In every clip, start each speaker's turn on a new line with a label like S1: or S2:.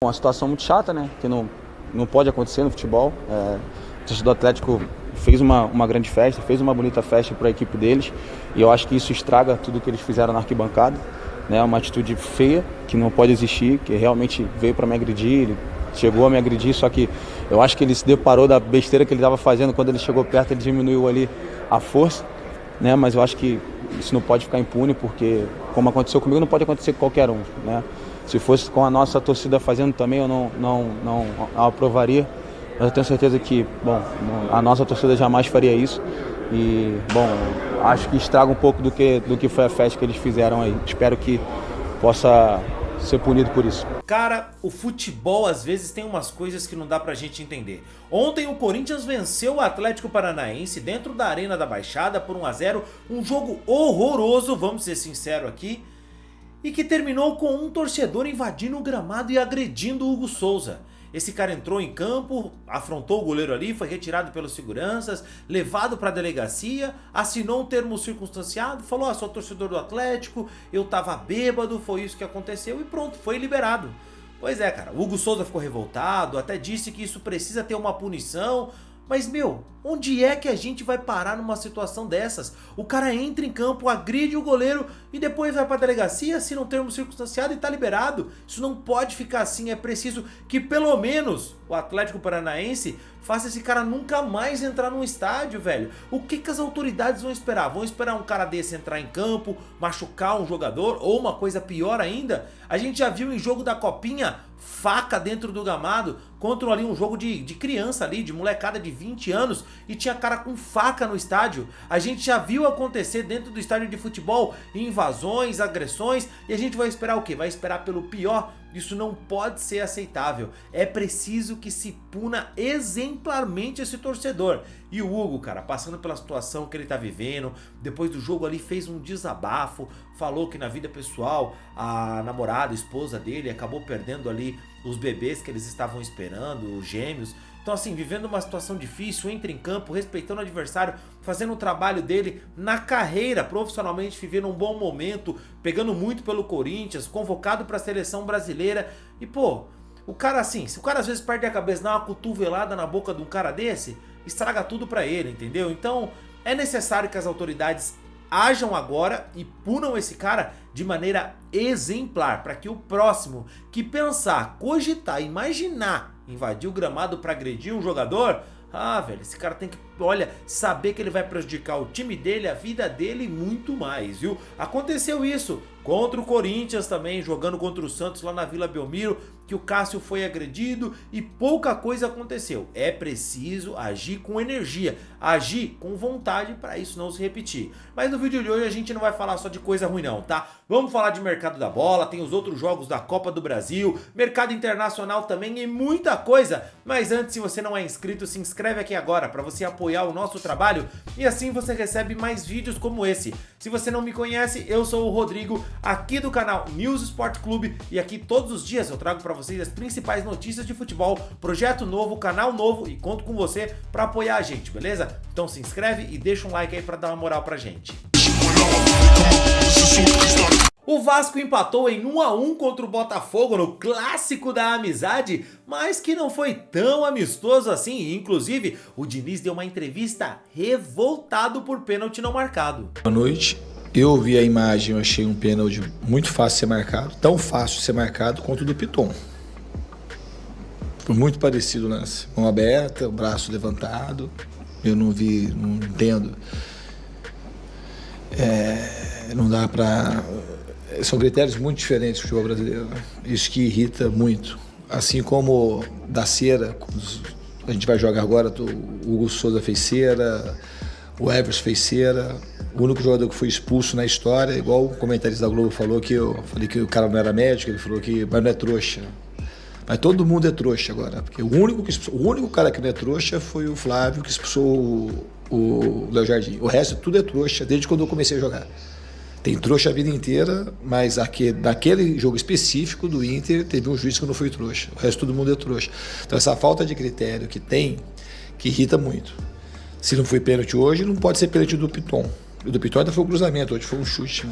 S1: Uma situação muito chata, né? Que não pode acontecer no futebol. O torcedor do Atlético fez uma grande festa, fez uma bonita festa para a equipe deles. E eu acho que isso estraga tudo que eles fizeram na arquibancada. Né? Uma atitude feia, que não pode existir, que realmente veio para me agredir, ele chegou a me agredir, só que eu acho que ele se deparou da besteira que ele estava fazendo. Quando ele chegou perto, ele diminuiu ali a força. Né? Mas eu acho que isso não pode ficar impune, porque como aconteceu comigo, não pode acontecer com qualquer um. Né? Se fosse com a nossa torcida fazendo também, eu não aprovaria. Mas eu tenho certeza que, a nossa torcida jamais faria isso. E, acho que estraga um pouco do que foi a festa que eles fizeram aí. Espero que possa ser punido por isso.
S2: Cara, o futebol às vezes tem umas coisas que não dá pra gente entender. Ontem o Corinthians venceu o Atlético Paranaense dentro da Arena da Baixada por 1-0. Um jogo horroroso, vamos ser sinceros aqui. E que terminou com um torcedor invadindo o gramado e agredindo o Hugo Souza. Esse cara entrou em campo, afrontou o goleiro ali, foi retirado pelos seguranças, levado para a delegacia, assinou um termo circunstanciado, falou: sou torcedor do Atlético, eu tava bêbado, foi isso que aconteceu, e pronto, foi liberado. Pois é, cara, o Hugo Souza ficou revoltado, até disse que isso precisa ter uma punição. Mas, onde é que a gente vai parar numa situação dessas? O cara entra em campo, agride o goleiro e depois vai pra delegacia, assina um termo circunstanciado e tá liberado. Isso não pode ficar assim, é preciso que pelo menos o Atlético Paranaense faça esse cara nunca mais entrar num estádio, velho. O que as autoridades vão esperar? Vão esperar um cara desse entrar em campo, machucar um jogador ou uma coisa pior ainda? A gente já viu em jogo da Copinha faca dentro do gramado contra ali um jogo de criança ali, de molecada de 20 anos e tinha cara com faca no estádio. A gente já viu acontecer dentro do estádio de futebol invasões, agressões, e a gente vai esperar o quê? Vai esperar pelo pior? Isso não pode ser aceitável. É preciso que se puna exemplarmente esse torcedor. E o Hugo, cara, passando pela situação que ele tá vivendo, depois do jogo ali fez um desabafo, falou que na vida pessoal a namorada, a esposa dele acabou perdendo ali os bebês que eles estavam esperando, os gêmeos. Então assim, vivendo uma situação difícil, entra em campo, respeitando o adversário, fazendo o trabalho dele na carreira, profissionalmente, vivendo um bom momento, pegando muito pelo Corinthians, convocado para a seleção brasileira. E o cara assim, se o cara às vezes perde a cabeça, dá uma cotovelada na boca de um cara desse, estraga tudo para ele, entendeu? Então é necessário que as autoridades ajam agora e punam esse cara de maneira exemplar, para que o próximo que pensar, cogitar, imaginar invadir o gramado para agredir um jogador, velho, esse cara tem que, saber que ele vai prejudicar o time dele, a vida dele e muito mais, viu? Aconteceu isso contra o Corinthians também, jogando contra o Santos lá na Vila Belmiro, que o Cássio foi agredido e pouca coisa aconteceu. É preciso agir com energia, agir com vontade para isso não se repetir. Mas no vídeo de hoje a gente não vai falar só de coisa ruim não, tá? Vamos falar de mercado da bola, tem os outros jogos da Copa do Brasil, mercado internacional também e muita coisa. Mas antes, se você não é inscrito, se inscreve aqui agora para você apoiar o nosso trabalho e assim você recebe mais vídeos como esse. Se você não me conhece, eu sou o Rodrigo, aqui do canal News Sport Clube, e aqui todos os dias eu trago para vocês as principais notícias de futebol, projeto novo, canal novo, e conto com você para apoiar a gente, beleza? Então se inscreve e deixa um like aí para dar uma moral pra gente. O Vasco empatou em 1-1 contra o Botafogo no clássico da amizade, mas que não foi tão amistoso assim. Inclusive, o Diniz deu uma entrevista revoltado por pênalti não marcado.
S3: Boa noite. Eu vi a imagem, eu achei um pênalti muito fácil de ser marcado, tão fácil de ser marcado quanto o do Piton. Foi muito parecido o lance. Mão aberta, o braço levantado. Eu não vi, não entendo. Não dá pra... São critérios muito diferentes do futebol brasileiro, né? Isso que irrita muito. Assim como da cera, a gente vai jogar agora, o Hugo Souza fez cera, o Everson fez cera. O único jogador que foi expulso na história, igual o comentarista da Globo falou, que eu falei que o cara não era médico, ele falou que mas não é trouxa. Mas todo mundo é trouxa agora, porque o único cara que não é trouxa foi o Flávio, que expulsou o Léo Jardim. O resto tudo é trouxa, desde quando eu comecei a jogar. Tem trouxa a vida inteira, mas naquele jogo específico do Inter, teve um juiz que não foi trouxa. O resto todo mundo é trouxa. Então essa falta de critério que tem, que irrita muito. Se não foi pênalti hoje, não pode ser pênalti do Piton. do Piton foi um cruzamento, hoje foi um chute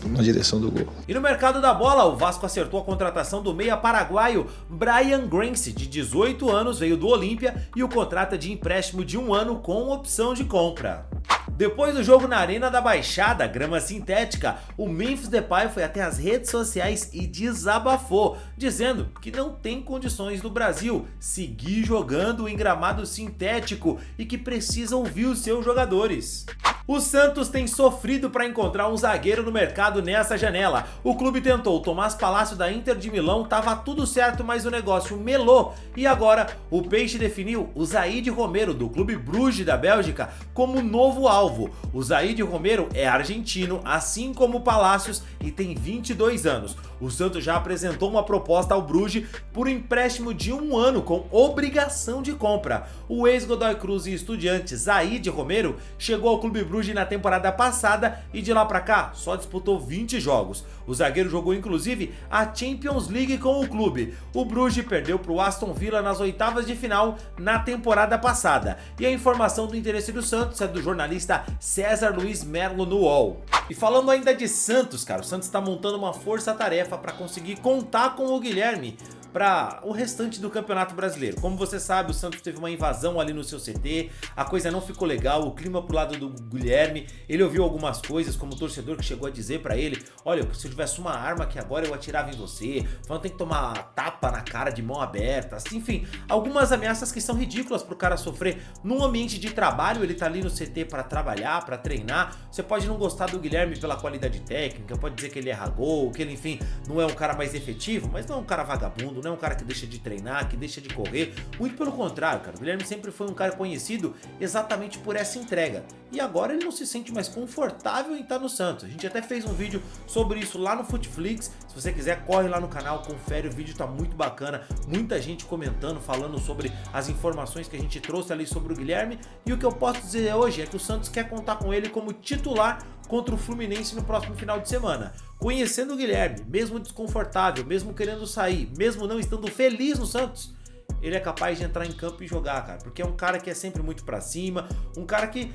S3: na direção do gol.
S2: E no mercado da bola, o Vasco acertou a contratação do meia paraguaio Brian Granci, de 18 anos, veio do Olímpia e o contrata de empréstimo de 1 ano com opção de compra. Depois do jogo na Arena da Baixada, grama sintética, o Memphis Depay foi até as redes sociais e desabafou, dizendo que não tem condições no Brasil seguir jogando em gramado sintético e que precisa ouvir os seus jogadores. O Santos tem sofrido para encontrar um zagueiro no mercado nessa janela. O clube tentou, o Tomás Palácio da Inter de Milão, tava tudo certo, mas o negócio melou. E agora o Peixe definiu o Zaid Romero do Clube Bruges da Bélgica como novo alvo. O Zaid Romero é argentino, assim como o Palácios, e tem 22 anos. O Santos já apresentou uma proposta ao Bruges por empréstimo de 1 ano com obrigação de compra. O ex-Godoy Cruz e Estudiantes Zaid Romero chegou ao Clube Bruges na temporada passada e de lá pra cá só disputou 20 jogos. O zagueiro jogou inclusive a Champions League com o clube. O Bruges perdeu para o Aston Villa nas oitavas de final na temporada passada. E a informação do interesse do Santos é do jornalista César Luiz Merlo no UOL. E falando ainda de Santos, cara, o Santos está montando uma força-tarefa para conseguir contar com o Guilherme para o restante do Campeonato Brasileiro. Como você sabe, o Santos teve uma invasão ali no seu CT, a coisa não ficou legal, o clima pro lado do Guilherme, ele ouviu algumas coisas, como o torcedor que chegou a dizer para ele: olha, se eu tivesse uma arma aqui agora eu atirava em você, falando tem que tomar tapa na cara de mão aberta, assim, enfim, algumas ameaças que são ridículas pro cara sofrer num ambiente de trabalho. Ele tá ali no CT para trabalhar, para treinar. Você pode não gostar do Guilherme pela qualidade técnica, pode dizer que ele erra gol, que ele, enfim, não é um cara mais efetivo, mas não é um cara vagabundo, não é um cara que deixa de treinar, que deixa de correr, muito pelo contrário, cara. O Guilherme sempre foi um cara conhecido exatamente por essa entrega, e agora ele não se sente mais confortável em estar no Santos. A gente até fez um vídeo sobre isso lá no Futflix, se você quiser corre lá no canal, confere, o vídeo tá muito bacana, muita gente comentando, falando sobre as informações que a gente trouxe ali sobre o Guilherme, e o que eu posso dizer hoje é que o Santos quer contar com ele como titular contra o Fluminense no próximo final de semana. Conhecendo o Guilherme, mesmo desconfortável, mesmo querendo sair, mesmo não estando feliz no Santos, ele é capaz de entrar em campo e jogar, cara, porque é um cara que é sempre muito pra cima, um cara que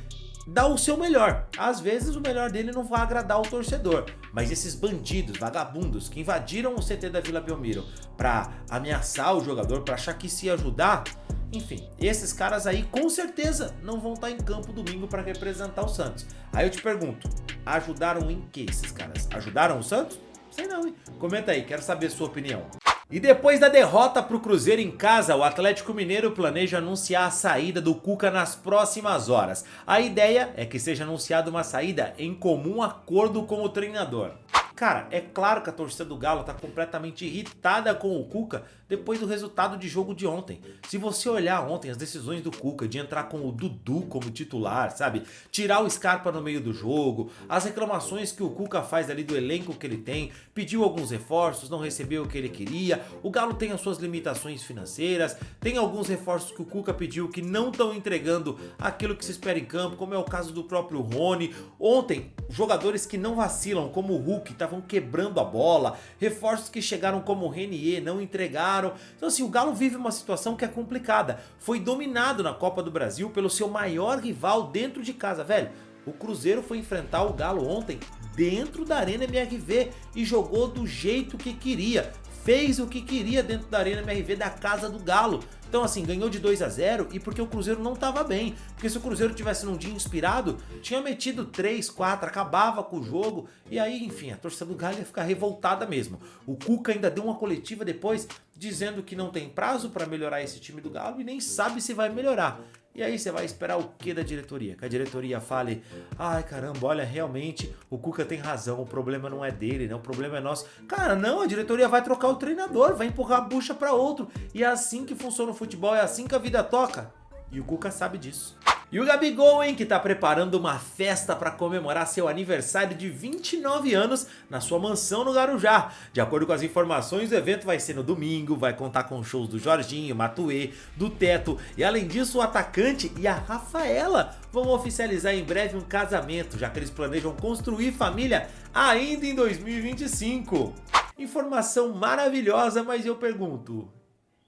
S2: dá o seu melhor. Às vezes o melhor dele não vai agradar o torcedor, mas esses bandidos, vagabundos que invadiram o CT da Vila Belmiro pra ameaçar o jogador, pra achar que se ajudar, enfim, esses caras aí com certeza não vão estar em campo domingo para representar o Santos. Aí eu te pergunto, ajudaram em que esses caras? Ajudaram o Santos? Sei não, hein? Comenta aí, quero saber a sua opinião. E depois da derrota para o Cruzeiro em casa, o Atlético Mineiro planeja anunciar a saída do Cuca nas próximas horas. A ideia é que seja anunciada uma saída em comum acordo com o treinador. Cara, é claro que a torcida do Galo tá completamente irritada com o Cuca depois do resultado de jogo de ontem. Se você olhar ontem as decisões do Cuca de entrar com o Dudu como titular, sabe? Tirar o Scarpa no meio do jogo, as reclamações que o Cuca faz ali do elenco que ele tem, pediu alguns reforços, não recebeu o que ele queria, o Galo tem as suas limitações financeiras, tem alguns reforços que o Cuca pediu que não estão entregando aquilo que se espera em campo, como é o caso do próprio Rony. Ontem, jogadores que não vacilam, como o Hulk, estavam quebrando a bola, reforços que chegaram como o Renier não entregaram. Então assim, o Galo vive uma situação que é complicada. Foi dominado na Copa do Brasil pelo seu maior rival dentro de casa, velho. O Cruzeiro foi enfrentar o Galo ontem dentro da Arena MRV e jogou do jeito que queria. Fez o que queria dentro da Arena MRV da casa do Galo. Então assim, ganhou de 2-0 e porque o Cruzeiro não estava bem. Porque se o Cruzeiro tivesse num dia inspirado, tinha metido 3, 4, acabava com o jogo. E aí, enfim, a torcida do Galo ia ficar revoltada mesmo. O Cuca ainda deu uma coletiva depois dizendo que não tem prazo para melhorar esse time do Galo e nem sabe se vai melhorar. E aí você vai esperar o que da diretoria? Que a diretoria fale: ai caramba, olha, realmente o Cuca tem razão, o problema não é dele, né? O problema é nosso. Cara, não, a diretoria vai trocar o treinador, vai empurrar a bucha para outro. E é assim que funciona o futebol, é assim que a vida toca. E o Cuca sabe disso. E o Gabigol, hein, que tá preparando uma festa para comemorar seu aniversário de 29 anos na sua mansão no Guarujá. De acordo com as informações, o evento vai ser no domingo, vai contar com shows do Jorginho, Matuê, do Teto, e além disso o atacante e a Rafaela vão oficializar em breve um casamento, já que eles planejam construir família ainda em 2025. Informação maravilhosa, mas eu pergunto: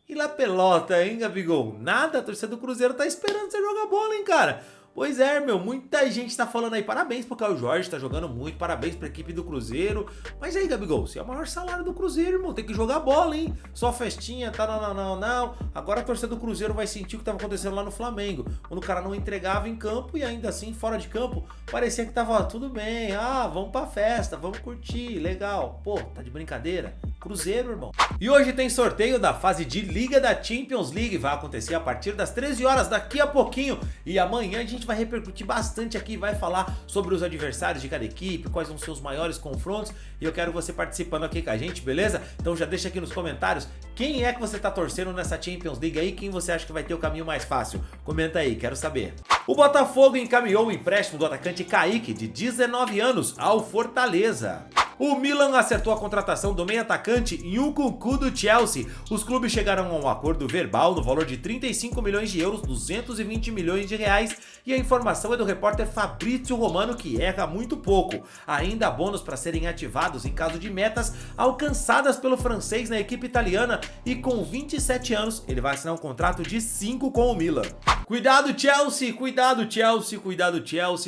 S2: e lá pelota, hein, Gabigol? Nada, a torcida do Cruzeiro tá esperando você jogar bola, hein, cara? Pois é, meu, muita gente tá falando aí, parabéns pro Caio Jorge, tá jogando muito, parabéns pra equipe do Cruzeiro. Mas aí, Gabigol, você é o maior salário do Cruzeiro, irmão, tem que jogar bola, hein? Só festinha, tá, não. Agora a torcida do Cruzeiro vai sentir o que tava acontecendo lá no Flamengo, quando o cara não entregava em campo e ainda assim, fora de campo, parecia que tava tudo bem, vamos pra festa, vamos curtir, legal. Pô, tá de brincadeira? Cruzeiro, irmão. E hoje tem sorteio da fase de Liga da Champions League, vai acontecer a partir das 13 horas, daqui a pouquinho. E amanhã a gente vai repercutir bastante aqui, vai falar sobre os adversários de cada equipe, quais vão ser os maiores confrontos. E eu quero você participando aqui com a gente, beleza? Então já deixa aqui nos comentários quem é que você tá torcendo nessa Champions League aí, quem você acha que vai ter o caminho mais fácil. Comenta aí, quero saber. O Botafogo encaminhou o empréstimo do atacante Kaique, de 19 anos, ao Fortaleza. O Milan acertou a contratação do meio-atacante Nkunku do Chelsea. Os clubes chegaram a um acordo verbal no valor de 35 milhões de euros, 220 milhões de reais, e a informação é do repórter Fabrício Romano, que erra muito pouco. Ainda há bônus para serem ativados em caso de metas alcançadas pelo francês na equipe italiana, e com 27 anos ele vai assinar um contrato de 5 com o Milan. Cuidado Chelsea,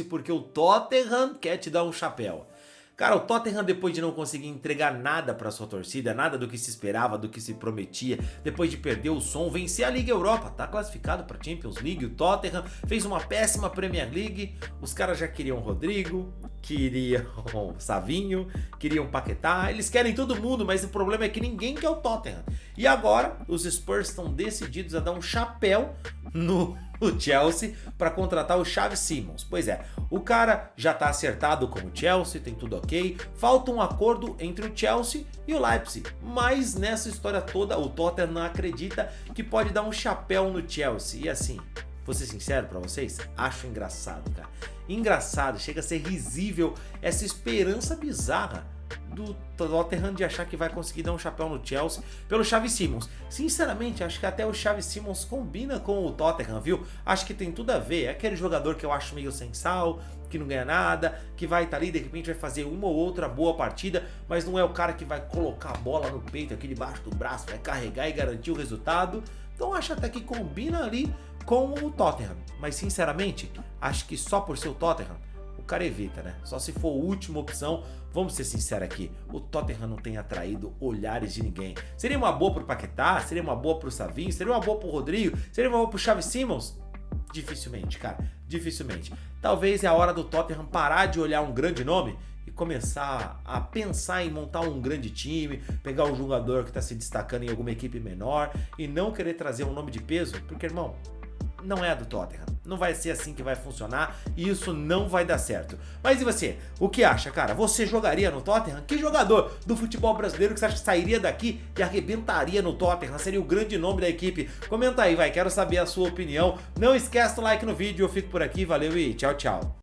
S2: porque o Tottenham quer te dar um chapéu. Cara, o Tottenham, depois de não conseguir entregar nada para sua torcida, nada do que se esperava, do que se prometia, depois de perder o som, vencer a Liga Europa, tá classificado para Champions League, o Tottenham fez uma péssima Premier League, os caras já queriam o Rodrigo, queriam o Savinho, queriam o Paquetá, eles querem todo mundo, mas o problema é que ninguém quer o Tottenham. E agora, os Spurs estão decididos a dar um chapéu no Chelsea para contratar o Xavi Simons. Pois é, o cara já tá acertado com o Chelsea, tem tudo ok, falta um acordo entre o Chelsea e o Leipzig, mas nessa história toda o Tottenham não acredita que pode dar um chapéu no Chelsea. E assim, vou ser sincero pra vocês, acho engraçado, cara. Engraçado, chega a ser risível essa esperança bizarra do Tottenham de achar que vai conseguir dar um chapéu no Chelsea pelo Xavi Simons. Sinceramente, acho que até o Xavi Simons combina com o Tottenham, viu? Acho que tem tudo a ver. É aquele jogador que eu acho meio sem sal, que não ganha nada, que vai estar ali, de repente vai fazer uma ou outra boa partida, mas não é o cara que vai colocar a bola no peito aqui debaixo do braço, vai carregar e garantir o resultado. Então acho até que combina ali com o Tottenham. Mas sinceramente, acho que só por ser o Tottenham, o cara evita, né? Só se for a última opção. Vamos ser sinceros aqui, o Tottenham não tem atraído olhares de ninguém. Seria uma boa pro Paquetá, seria uma boa pro Savinho, seria uma boa pro Rodrigo, seria uma boa pro Xavi Simons? Dificilmente, cara, dificilmente. Talvez é a hora do Tottenham parar de olhar um grande nome e começar a pensar em montar um grande time, pegar um jogador que está se destacando em alguma equipe menor e não querer trazer um nome de peso, porque, irmão, não é a do Tottenham. Não vai ser assim que vai funcionar e isso não vai dar certo. Mas e você? O que acha, cara? Você jogaria no Tottenham? Que jogador do futebol brasileiro que você acha que sairia daqui e arrebentaria no Tottenham? Seria o grande nome da equipe? Comenta aí, vai. Quero saber a sua opinião. Não esquece o like no vídeo. Eu fico por aqui. Valeu e tchau, tchau.